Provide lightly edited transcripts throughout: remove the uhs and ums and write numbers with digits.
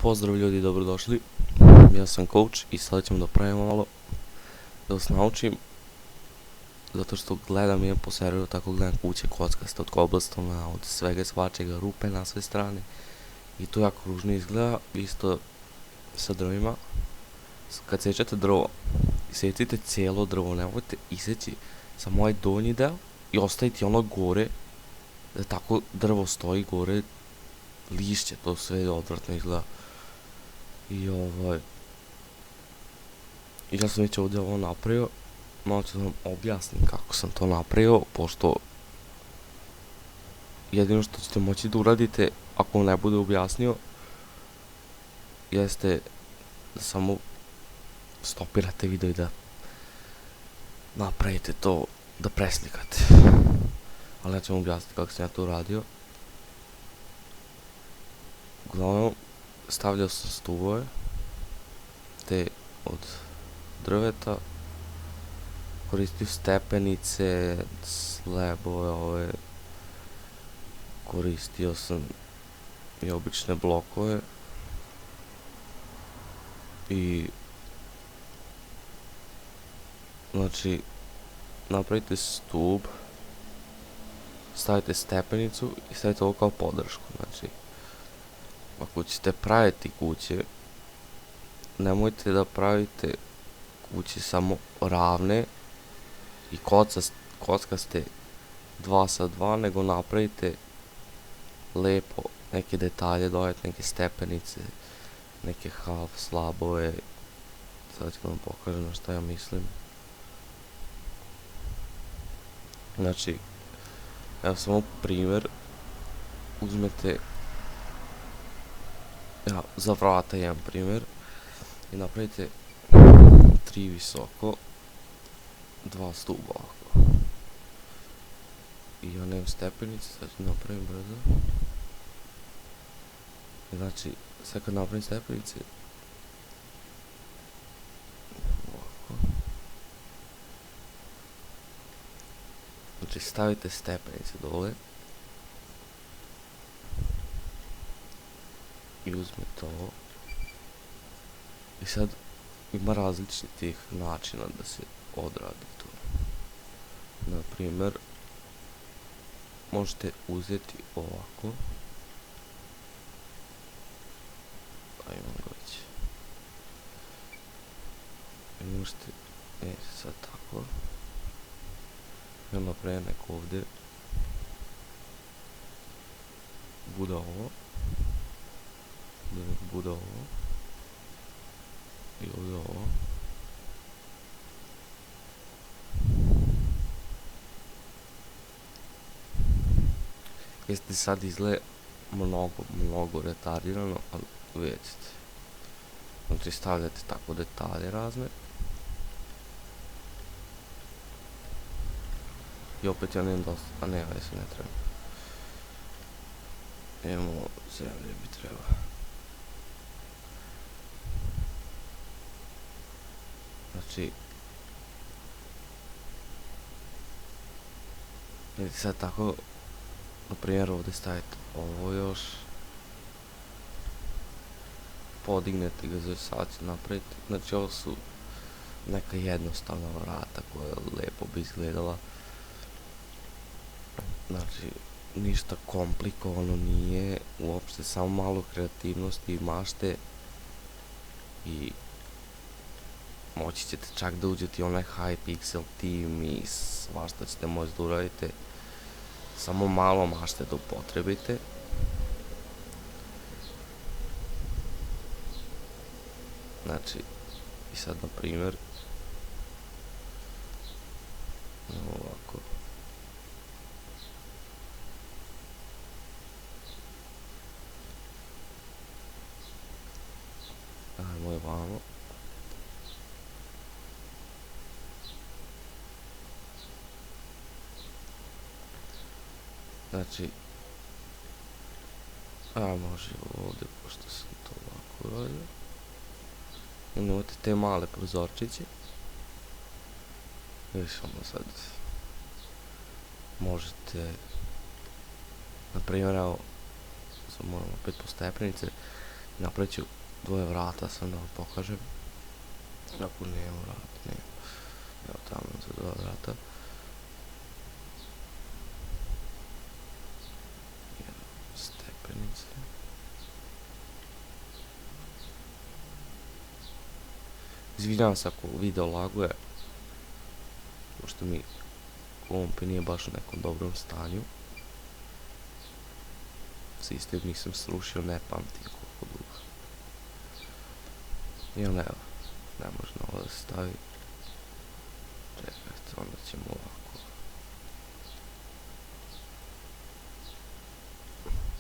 Pozdrav ljudi, dobrodošli. Ja sam coach i sada ćemo da pravimo malo, da vas naučim, zato što gledam, imam po serveru, tako gledam kuće kockaste od cobblestona, od svega i svačega, rupe na sve strane. I to jako ružno izgleda, isto sa drvima. Kad sečete drvo, isecite cijelo drvo, nemojte iseći samo ovaj donji deo i ostaviti ono gore, da tako drvo stoji gore, lišće, to sve odvratno izgleda. I ja sam već ovdje ovo napravio, malo ću da vam objasnim kako sam to napravio, pošto jedino što ćete moći da uradite, ako vam ne bude objasnio, jeste da samo stopirate video i da napravite to, da preslikate. Ali ja ću vam objasniti kako sam ja to uradio. Uglavnom, stavljao sam stubove, te od drveta, koristio stepenice, slabove ove, koristio sam i obične blokove i znači napravite stub, stavite stepenicu i stavite ovo kao podršku. Znači ako ćete praviti kuće, nemojte da pravite kuće samo ravne i kockaste 2 sa 2, nego napravite lepo neke detalje, dodajte neke stepenice, neke half slabove. Sad ću vam pokažem na šta ja mislim. Znači, evo samo primjer, uzmete, za vrata jedan primjer, i napravite 3 visoko, 2 stuba ovako. I ja nemam stepenice, sad ću napravim brzo. Znači, sad kad napravim stepenice, ovako. Znači, stavite stepenice dole i uzmete ovo. I sad ima različitih načina da se odradi to. Naprimjer, možete uzeti ovako. Ajmo ga već. I možete, sad tako. I onda napravim ovdje. Bude ovo. Bude ovo. I ovdje ovo. Jeste sad izgleda mnogo retardirano, ali vidjet ćete. Znači stavljate tako detalje razne. I opet ja nemam dosta, a ne, ovaj se ne treba. Imamo zemlje bi treba. Znači, vidite sad tako, na primjer ovdje stavite ovo još, podignete ga, za sad ću napraviti, znači ovo su neka jednostavna vrata koja lijepo bi izgledala, znači ništa komplikovano nije, uopšte samo malo kreativnosti i mašte i moći ćete čak da uđete i onaj Hypixel team i svašta ćete moći da uradite, samo malo mašte da upotrebite. Znači, i sad na primjer, ovako. Ajmo je vamo. Znači, može ovdje, pošto sam to ovako uradio. Imate te male prozorčiće. Viš ono sad, možete, na primjer, evo, sad moram opet po stepenice, Napravit ću dvoje vrata, sam da vam pokažem. Ako nema vrata, nema. Evo tamo za dva vrata. Evo stepenice. Izvinjavam se ako video laguje, pošto mi komp nije baš u nekom dobrom stanju. Sistem nisam srušio, ne pamtim koliko dugo. I onda evo, ne može na ovo da se stavi. Čekajte, onda ćemo ovako.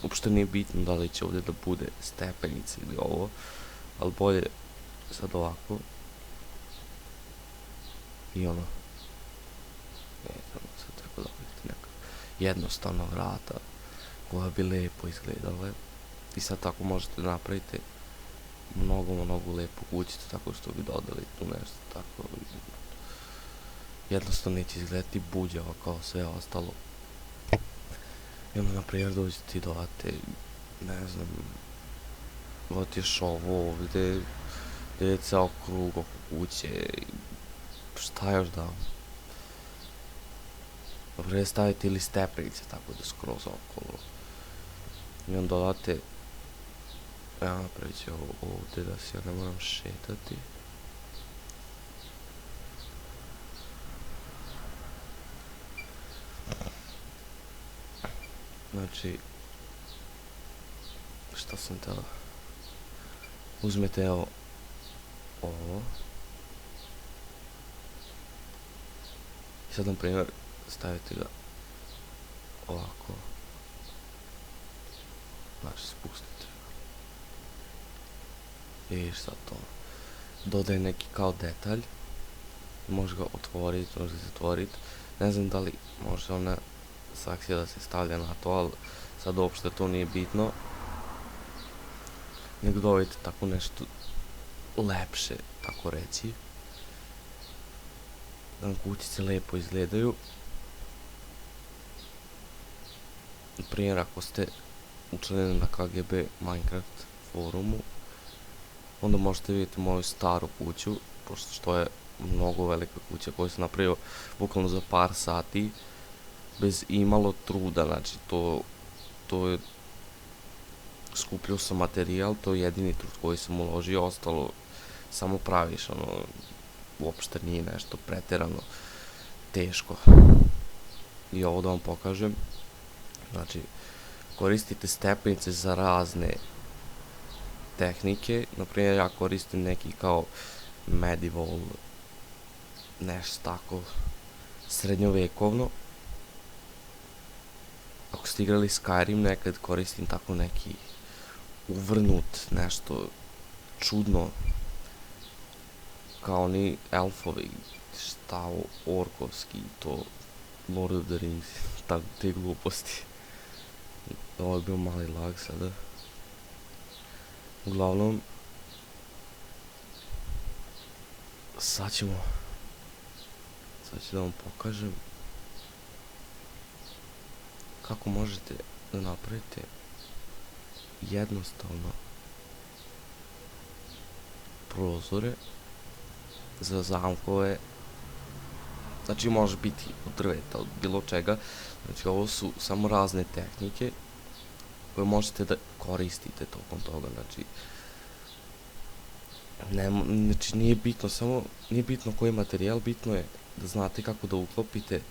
Uopšte nije bitno da li će ovdje da bude stepenica ili ovo, ali bolje sad ovako. I ono, sad treba dobiti neka jednostavna vrata koja bi lijepo izgledala. I sad tako možete napraviti mnogo lijepu kućicu tako što bi dodali tu nešto tako. Jednostavno neće izgledati buđava kao sve ostalo. I onda naprimjer dođete i dodate, ne znam, dodaješ ovo ovdje, gdje je ceo krug oko kuće, šta još da vam? Naprimjer stavite ili stepenice tako da skroz okolo. I onda dodate, ja napravit ću ovdje da se ja ne moram šetati. Znači, šta sam tela? Uzmete evo ovo. I sad na primjer stavite ga ovako. Znači spustite ga. I sad to. Dodaj neki kao detalj. Može ga otvoriti, može ga zatvoriti. Ne znam da li može ona saksija da se stavlja na to, ali sad uopšte to nije bitno. Nego dodajte tako nešto lepše, tako reći. Da vam kućice lijepo izgledaju. Naprimjer, ako ste učlanjeni na KGB Minecraft forumu, onda možete vidjeti moju staru kuću, pošto što je mnogo velika kuća koju sam napravio bukvalno za par sati, bez imalo truda. Znači to je skupljao sam materijal, to je jedini trud koji sam uložio, ostalo samo praviš, ono, uopšte nije nešto pretjerano teško. I ovo da vam pokažem, znači koristite stepenice za razne tehnike. Naprimjer, ja koristim neki kao medieval, nešto tako srednjovekovno. Ako ste igrali Skyrim, nekad koristim tako neki uvrnut, nešto čudno, kao oni elfovi, šta orkovski, to Lord of the Rings, te gluposti. Ovo je bio mali lag sada. Uglavnom, sad ću da vam pokažem kako možete da napravite jednostavno prozore za zamkove. Znači može biti od drveta, od bilo čega. Znači ovo su samo razne tehnike koje možete da koristite tokom toga. Znači nije bitno, samo nije bitno koji materijal, bitno je da znate kako da uklopite.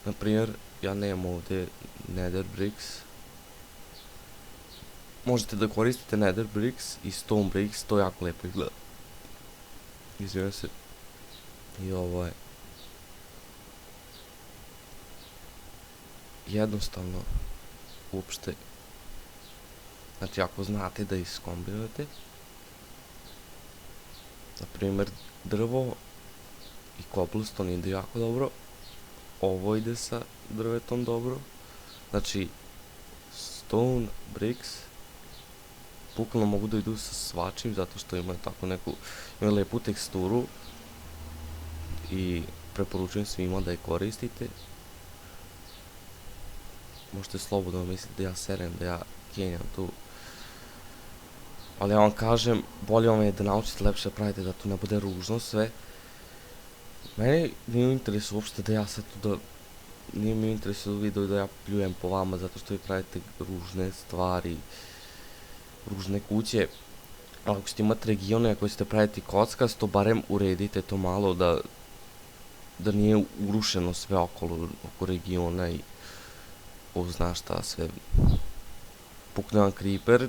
Naprimjer, ja nemam ovdje nether bricks. Možete da koristite nether bricks i stone bricks, to jako lijepo izgleda. Izvijem se. I ovo je jednostavno uopšte. Znači ako znate da iskombinujete, na primjer drvo i cobblestone ide jako dobro, ovo ide sa drvetom dobro, znači stone bricks bukvalno mogu da idu sa svačim zato što imaju tako neku, imaju lijepu teksturu i preporučujem svima da je koristite. Možete slobodno misliti da ja serem, da ja kenjam tu. Ali ja vam kažem, bolje vam je da naučite lepše da pravite, da to ne bude ružno sve. Meni nije u interesu uopšte da ja sad tu da... Nije mi u interesu u videu da ja pljujem po vama zato što vi pravite ružne stvari, ružne kuće. Ali ako ćete imati regione, ako ćete praviti kockasto, barem uredite to malo da nije urušeno sve okolo, oko regiona i... Ko zna šta sve... Pukne vam creeper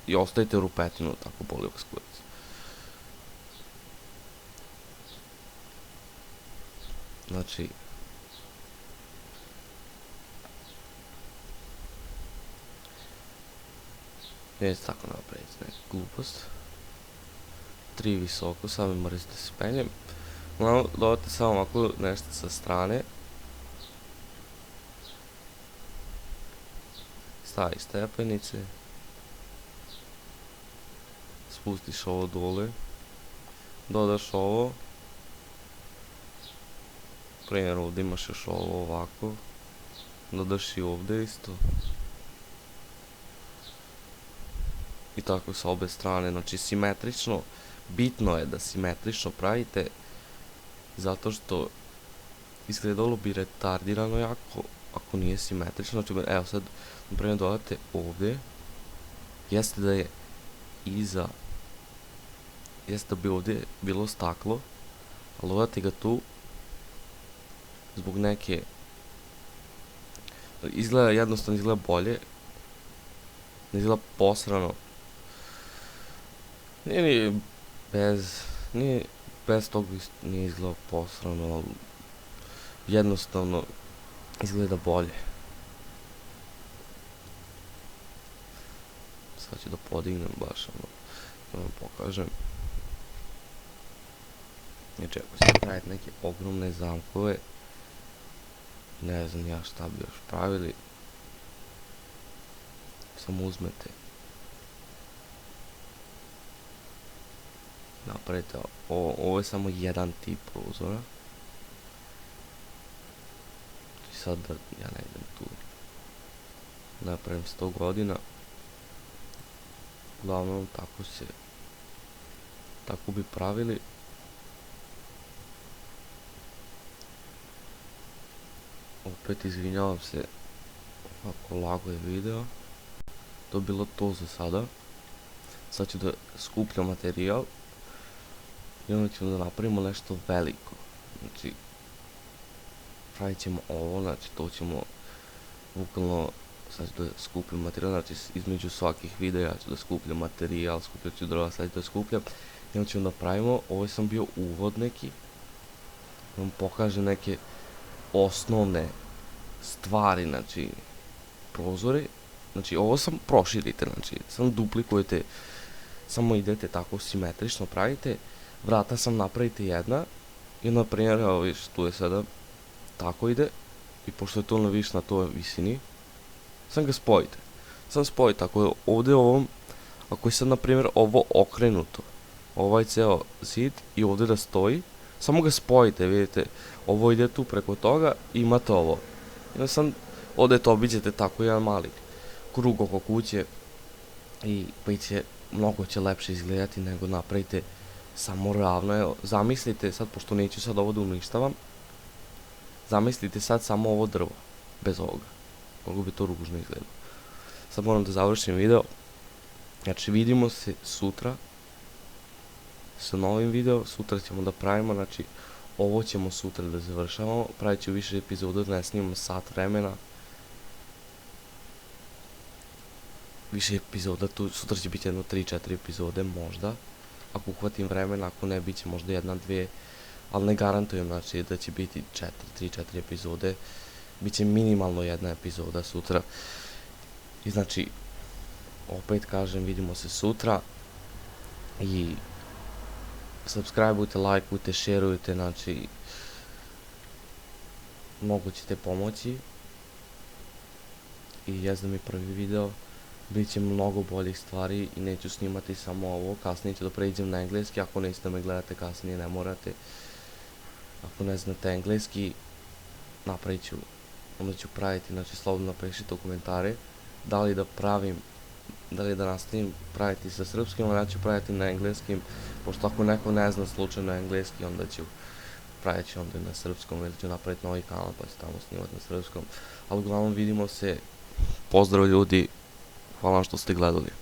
i ostavite rupetinu, tako boli vas kurac. Znači... Neće tako napraviti neka glupost. 3 visoko, sad mi mrzite da se penjem. Uglavnom, dodate samo ovako nešto sa strane. Stavi stepenice. Spustiš ovo dole. Dodaš ovo. Primjer, ovdje imaš još ovo ovako. Dodaš i ovdje isto. I tako sa obe strane, znači simetrično. Bitno je da simetrično pravite. Zato što izgledalo bi retardirano jako ako nije simetrično. Znači, evo sad, naprimjer, dodate ovdje. Jeste da je iza... Jeste da bi ovdje bilo staklo. Ali dodate ga tu. Zbog neke... Izgleda, jednostavno izgleda bolje. Ne izgleda posrano. Nije bez tog nije izgleda posrano, ali jednostavno izgleda bolje. Sad ću da podignem baš ono, da vam pokažem. Znači ako ćete praviti neke ogromne zamkove, ne znam ja šta bi još pravili, samo uzmete, napravite, ovo je samo jedan tip prozora. I sad da ja ne idem tu, napravim 100 godina. Uglavnom tako bi pravili. Opet izvinjavam se ako lago je video. To je bilo to za sada. Sad ću da skupljam materijal i onda ćemo da napravimo nešto veliko. Znači, pravit ćemo ovo, znači to ćemo bukvalno, sad ću da skupljam materijal, znači između svakih videa ja ću da skupljam materijal, skupljat ću drva, sad ću da skupljam i onda ćemo da pravimo, ovo sam bio uvod neki, da vam pokažem neke osnovne stvari, znači prozori. Znači ovo sam proširite, znači samo duplikujete, samo idete tako simetrično pravite, vrata sam napravite jedna i na primjer, evo viš, tu je sada, tako ide i pošto je to viš na toj visini, sam ga spojite, ako je ovdje ovom, ako je sad na primjer ovo okrenuto, ovaj ceo zid i ovdje da stoji, samo ga spojite, vidite, ovo ide tu preko toga i imate ovo, i onda sam ovdje to obiđete tako jedan mali krug oko kuće i mnogo će lepše izgledati nego napravite samo ravno. Evo, zamislite sad, pošto neću sad ovo da uništavam, zamislite sad samo ovo drvo, bez ovoga, koliko bi to ružno izgledalo. Sad moram da završim video, znači vidimo se sutra sa novim video, sutra ćemo da pravimo, znači ovo ćemo sutra da završavamo, pravit ću više epizoda, da ne snimam sat vremena. Više epizoda, tu sutra će biti jedno 3-4 epizode možda, ako uhvatim vremena, ako ne bit će možda 1-2, ali ne garantujem, znači da će biti 3-4 epizode, bit će minimalno jedna epizoda sutra. I znači, opet kažem, vidimo se sutra i subscribeujte, lajkujte, šerujte, znači mnogo ćete pomoći i jezda mi prvi video. Bit će mnogo boljih stvari i neću snimati samo ovo, kasnije ću da pređem na engleski, ako nećete da me gledate kasnije ne morate. Ako ne znate engleski, napravit ću, onda ću praviti, znači slobodno napišite u komentare, da li da pravim da li da nastavim praviti sa srpskim, ali ja ću praviti na engleskim, pošto ako neko ne zna slučajno engleski, onda ću pravit ću onda na srpskom ili ću napraviti novi kanal pa ću tamo snimati na srpskom. Ali uglavnom vidimo se, pozdrav ljudi, hvala vam što ste gledali.